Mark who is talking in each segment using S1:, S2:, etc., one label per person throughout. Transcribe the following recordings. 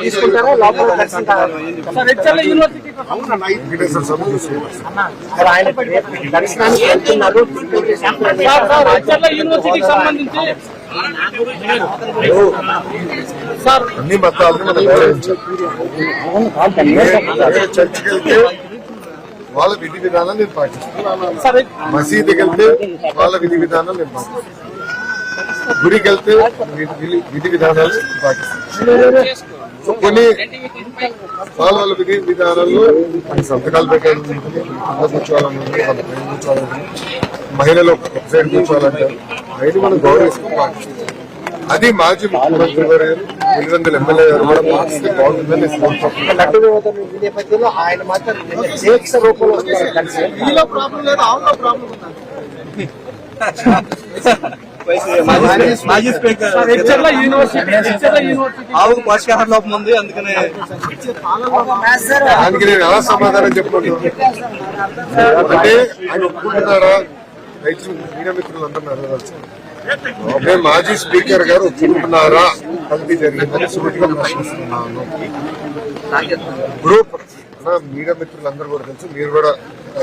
S1: తీసుకుంటారా లోపల దర్శనానికి వెళ్తున్నారు.
S2: యూనివర్సిటీకి సంబంధించి
S3: అన్ని మతాలను మనం గౌరవించాలి. చర్చికి వెళ్తే వాళ్ళ విధి విధానాలు నేను పాటిస్తాను. మసీదుకి వెళ్తే వాళ్ళ విధి విధానాలు నేను పాటిస్తాను. గుడికి వెళ్తే విధి విధానాలు పాటిస్తాను. కొన్ని వాళ్ళ విధి విధానాల్లో సంతకాలు పెట్టాలి, కూర్చోవాలని, వాళ్ళ పైన కూర్చోవాలని, మహిళలు ఒక సైడ్ కూర్చోవాలంటారు. అయినా మనం గౌరవిస్తాం, పాటిస్తాం. అది మాజీ ముఖ్యమంత్రి గారు 800 ఎమ్మెల్యే గారు కూడా పాటిస్తే బాగుంటుందని
S1: లడ్డు నేపథ్యంలో ఆయన మాత్రం దీక్ష రూపంలో
S4: మాజీ స్పీకర్ ఆవుకు పోషకాహార లోపం ఉంది, అందుకనే
S3: దానికి నేను ఎలా సమాధానం చెప్పుకుంటున్నాను అంటే ఆయన ఒప్పుకుంటున్నారా? రైతు మీడియా మిత్రులు అంటున్నారు, మాజీ స్పీకర్ గారు ఒప్పుకుంటున్నారా కల్తీ జరిగిందని సూటిగా ప్రశ్నిస్తున్నాను. ఇప్పుడు మీడియా మిత్రులందరూ కూడా తెలుసు, మీరు కూడా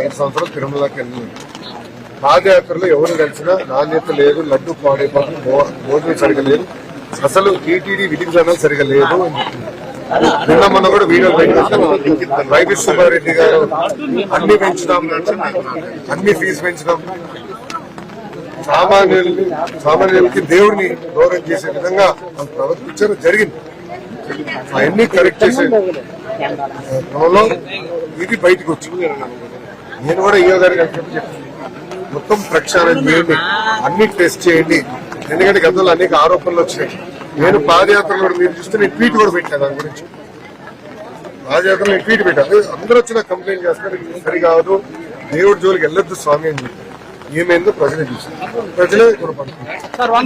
S3: 5 సంవత్సరాలు తిరుమలకి వెళ్ళినారు. పాదయాత్రలో ఎవరు కలిసినా నాణ్యత లేదు, లడ్డు పాడైపోతుంది, భోజనం సరిగా లేదు, అసలు టీటీడీ విధి విధానాలు సరిగా లేదు. నిన్న మొన్న కూడా వీడియోలు బయట వైవి సుబ్బారెడ్డి గారు అన్ని పెంచుదాం, అన్ని ఫీజు పెంచుదాం, సామాన్యులకి దేవుడిని గౌరవం చేసే విధంగా ప్రవర్తించడం జరిగింది. అవన్నీ కరెక్ట్ చేసే క్రమంలో ఇది బయటకు వచ్చింది. నేను కూడా ఈయో గారికి చెప్పాను, మొత్తం ప్రక్షాళన చేయండి, అన్ని టెస్ట్ చేయండి. ఎందుకంటే గతంలో అనేక ఆరోపణలు వచ్చినాయి. నేను పాదయాత్రలో మీరు చూస్తే నేను ట్వీట్ కూడా పెట్టాను, దాని గురించి పాదయాత్రలో నేను ట్వీట్ పెట్టాను. అందరూ వచ్చి నాకు కంప్లైంట్ చేస్తారు, సరికాదు, దేవుడి జోలికి వెళ్ళొద్దు స్వామి అని చెప్పి. ఏమైందో ప్రజలే చూస్తారు, ప్రజలే కొనపడుతున్నారు.